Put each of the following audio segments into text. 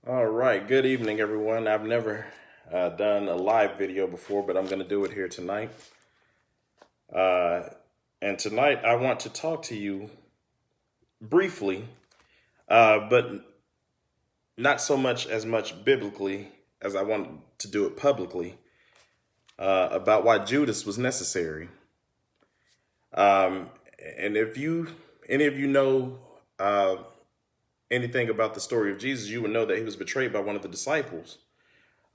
All right, good evening, everyone. I've never done a live video before, but I'm going to do it here tonight. Uh, and tonight, I want to talk to you briefly, but not so much biblically as I want to do it publicly, about why Judas was necessary. Um, and if any of you know anything about the story of Jesus, you would know that he was betrayed by one of the disciples.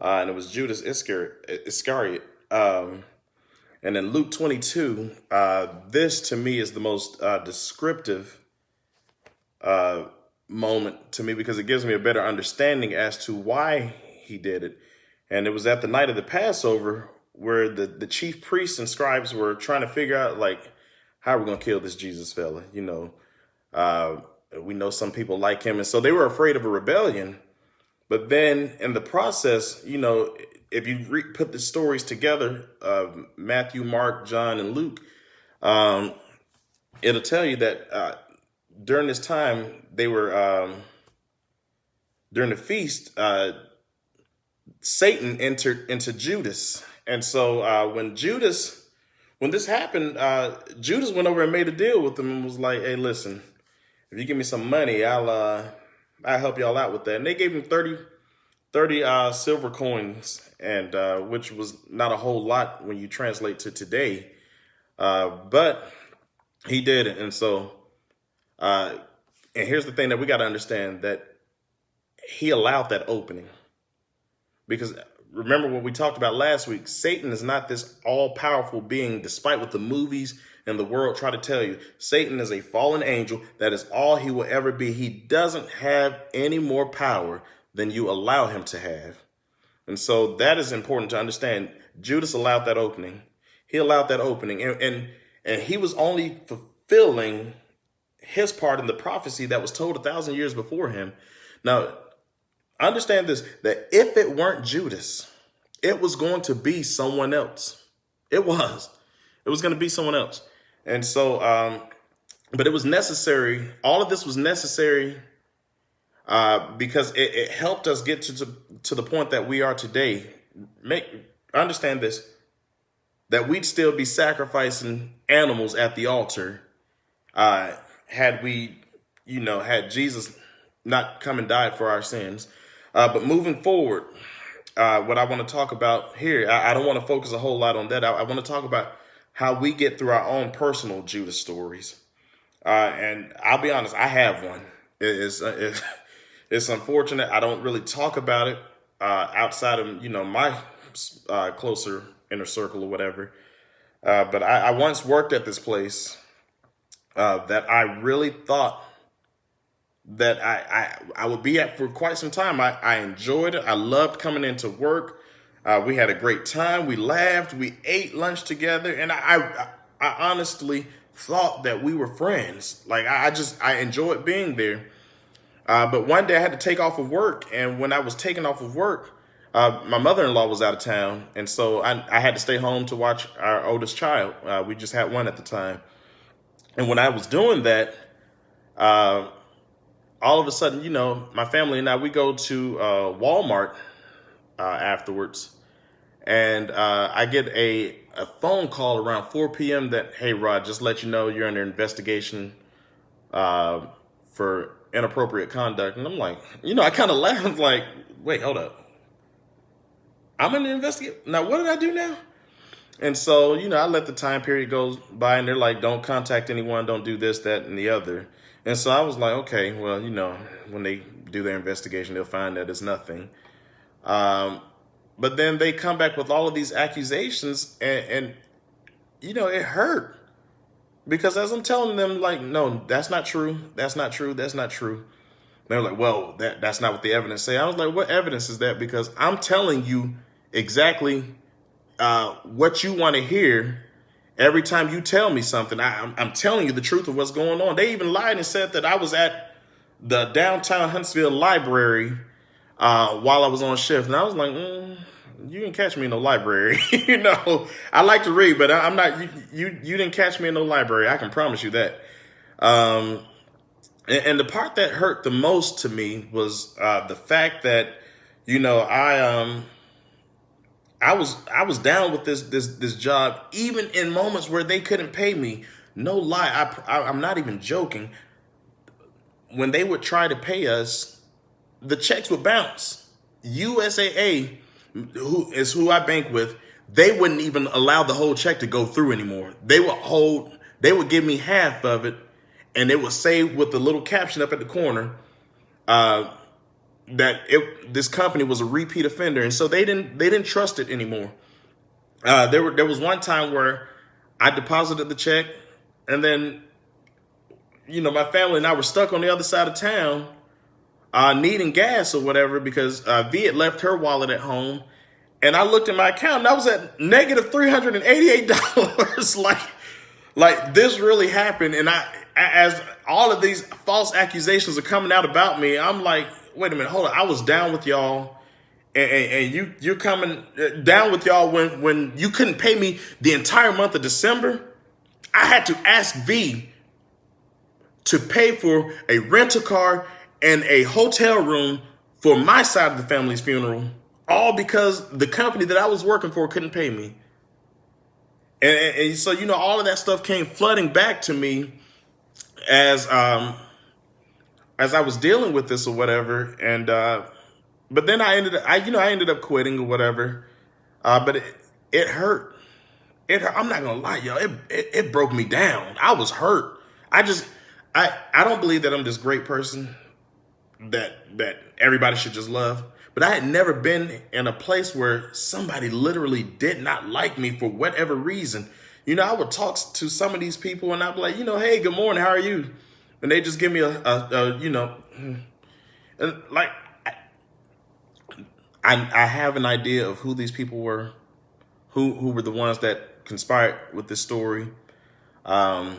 And it was Judas Iscariot. And in Luke 22, this to me is the most descriptive moment to me because it gives me a better understanding as to why he did it. And it was at the night of the Passover where the chief priests and scribes were trying to figure out, like, how are we going to kill this Jesus fella? We know some people like him. And so they were afraid of a rebellion. But then in the process, if you put the stories together of Matthew, Mark, John, and Luke, it'll tell you that during this time, they were, during the feast, Satan entered into Judas. And so when this happened, Judas went over and made a deal with them and was like, hey, listen, if you give me some money, I'll help y'all out with that. And they gave him 30 silver coins, and which was not a whole lot when you translate to today. But he did it. And so, and here's the thing that we got to understand, that he allowed that opening. Because remember what we talked about last week, Satan is not this all-powerful being, despite what the movies and the world try to tell you. Satan is a fallen angel. That is all he will ever be. He doesn't have any more power than you allow him to have. And so that is important to understand. Judas allowed that opening. He allowed that opening. And he was only fulfilling his part in the prophecy that was told 1,000 years before him. Now, understand this, that if it weren't Judas, it was going to be someone else. It was going to be someone else. And so, but it was necessary. All of this was necessary because it helped us get to the point that we are today. Understand this, that we'd still be sacrificing animals at the altar had we, had Jesus not come and died for our sins. But moving forward, what I want to talk about here, I don't want to focus a whole lot on that. I want to talk about how we get through our own personal Judas stories. And I'll be honest, I have one. It's unfortunate. I don't really talk about it outside of, my closer inner circle or whatever. But I once worked at this place that I really thought that I would be at for quite some time. I enjoyed it. I loved coming into work. We had a great time. We laughed. We ate lunch together. And I honestly thought that we were friends. Like, I enjoyed being there. But one day I had to take off of work. And when I was taking off of work, my mother-in-law was out of town. And so I had to stay home to watch our oldest child. We just had one at the time. And when I was doing that, all of a sudden, my family and I, we go to Walmart afterwards. And I get a phone call around 4 p.m. that, hey, Rod, just let you know you're under investigation for inappropriate conduct. And I'm like, I kind of laughed, like, wait, hold up. I'm under investigation? Now, what did I do now? And so, I let the time period go by, and they're like, don't contact anyone, don't do this, that, and the other. And so I was like, okay, well, when they do their investigation, they'll find that it's nothing. But then they come back with all of these accusations, and it hurt. Because as I'm telling them, like, no, that's not true. That's not true. That's not true. They're like, well, that's not what the evidence say. I was like, what evidence is that? Because I'm telling you exactly what you want to hear. Every time you tell me something, I'm telling you the truth of what's going on. They even lied and said that I was at the downtown Huntsville library while I was on shift. And I was like, you didn't catch me in no library. I like to read, but I'm not, you didn't catch me in no library. I can promise you that. And the part that hurt the most to me was the fact that, I was down with this job, even in moments where they couldn't pay me. No lie, I'm not even joking. When they would try to pay us, the checks would bounce. USAA, who I bank with, they wouldn't even allow the whole check to go through anymore. They would give me half of it, and it would say with the little caption up at the corner, that this company was a repeat offender, and so they didn't trust it anymore. There was one time where I deposited the check, and then my family and I were stuck on the other side of town, needing gas or whatever, because V had left her wallet at home, and I looked at my account and I was at negative $388. like this really happened, and as all of these false accusations are coming out about me, I'm like, wait a minute, hold on. I was down with y'all, and you're coming down with y'all when you couldn't pay me the entire month of December. I had to ask V to pay for a rental car and a hotel room for my side of the family's funeral, all because the company that I was working for couldn't pay me. And so, all of that stuff came flooding back to me as I was dealing with this or whatever. And, but then I ended up quitting or whatever. But it hurt. It hurt. I'm not going to lie, y'all. It broke me down. I was hurt. I don't believe that I'm this great person that everybody should just love. But I had never been in a place where somebody literally did not like me for whatever reason. I would talk to some of these people and I'd be like, hey, good morning, how are you? And they just give me like, I have an idea of who these people were, who were the ones that conspired with this story. But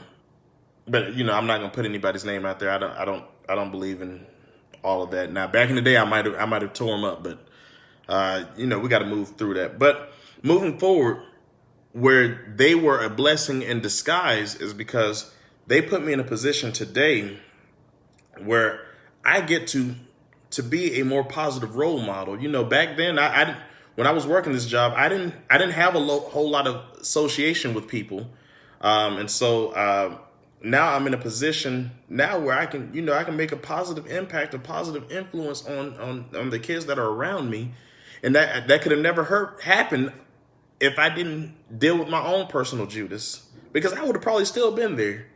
I'm not gonna put anybody's name out there. I don't believe in all of that. Now, back in the day, I might have tore them up, but we got to move through that. But moving forward, where they were a blessing in disguise is because they put me in a position today where I get to be a more positive role model. Back then, when I was working this job, I didn't have a whole lot of association with people, and so. Now I'm in a position now where I can make a positive impact, a positive influence on the kids that are around me. And that could have never happened if I didn't deal with my own personal Judas, because I would have probably still been there.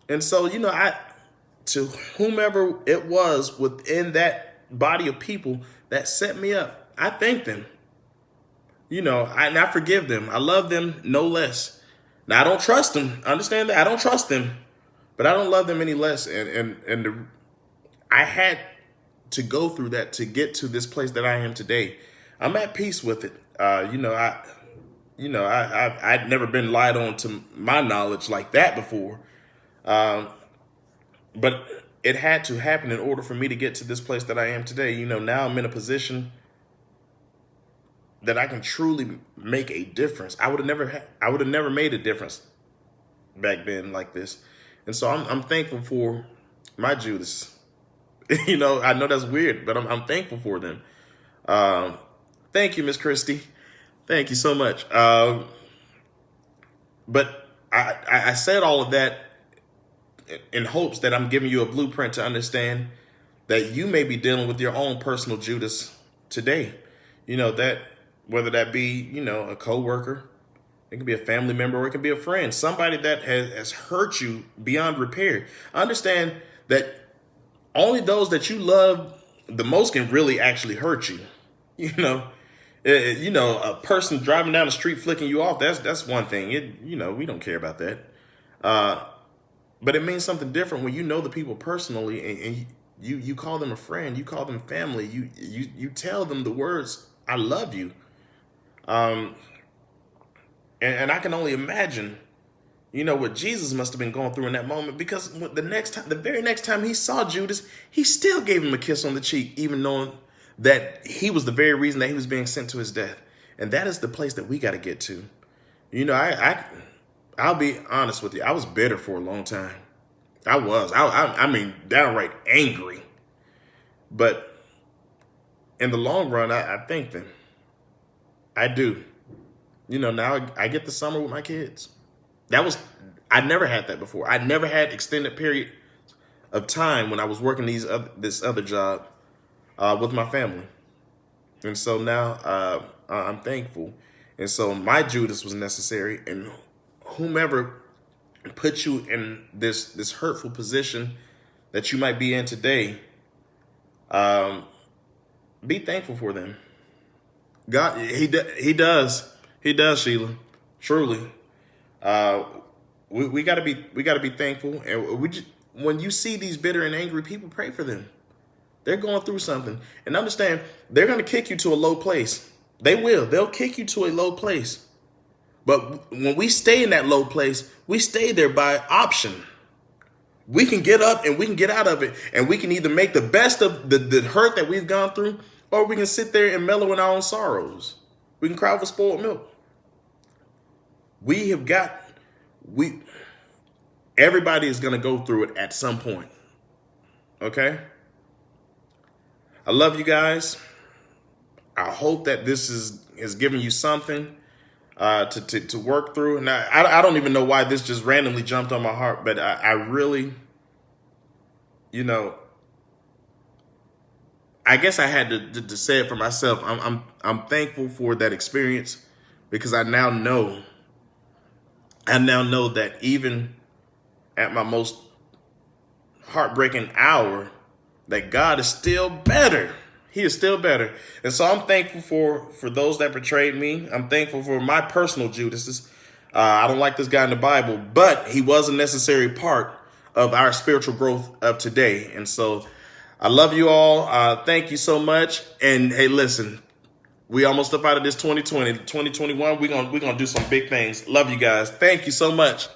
And so, to whomever it was within that body of people that set me up, I thank them. I forgive them. I love them no less. Now, I don't trust them. Understand that? I don't trust them, but I don't love them any less. And I had to go through that to get to this place that I am today. I'm at peace with it. I'd never been lied on to my knowledge like that before. But it had to happen in order for me to get to this place that I am today. Now I'm in a position that I can truly make a difference. I would have never made a difference back then like this. And so I'm thankful for my Judas. I know that's weird, but I'm thankful for them. Thank you, Miss Christie. Thank you so much. But I said all of that in hopes that I'm giving you a blueprint to understand that you may be dealing with your own personal Judas today. That whether that be, a coworker, it can be a family member, or it can be a friend, somebody that has hurt you beyond repair. Understand that only those that you love the most can really actually hurt you. A person driving down the street flicking you off, that's one thing. We don't care about that. But it means something different when you know the people personally and you call them a friend, you call them family, you tell them the words, I love you. And I can only imagine, what Jesus must have been going through in that moment, because the very next time he saw Judas, he still gave him a kiss on the cheek, even knowing that he was the very reason that he was being sent to his death. And that is the place that we got to get to. I'll be honest with you. I was bitter for a long time. I mean, downright angry. But in the long run, I thank them. I do. Now I get the summer with my kids. I never had that before. I never had extended period of time when I was working this other job with my family. And so now I'm thankful. And so my Judas was necessary. And whomever put you in this hurtful position that you might be in today, be thankful for them. God, he does, Sheila. Truly, we gotta be thankful. And when you see these bitter and angry people, pray for them. They're going through something, and understand they're gonna kick you to a low place. They will. They'll kick you to a low place. But when we stay in that low place, we stay there by option. We can get up and we can get out of it, and we can either make the best of the hurt that we've gone through, or we can sit there and mellow in our own sorrows. We can cry for spoiled milk. Everybody is going to go through it at some point. Okay? I love you guys. I hope that this has given you something to work through. And I don't even know why this just randomly jumped on my heart, but I really, I guess I had to say it for myself. I'm thankful for that experience, because I now know that even at my most heartbreaking hour, that God is still better. He is still better. And so I'm thankful for those that betrayed me. I'm thankful for my personal Judases. I don't like this guy in the Bible, but he was a necessary part of our spiritual growth of today. And so I love you all. Thank you so much. And hey, listen, we almost up out of this 2020. 2021, we're gonna do some big things. Love you guys. Thank you so much.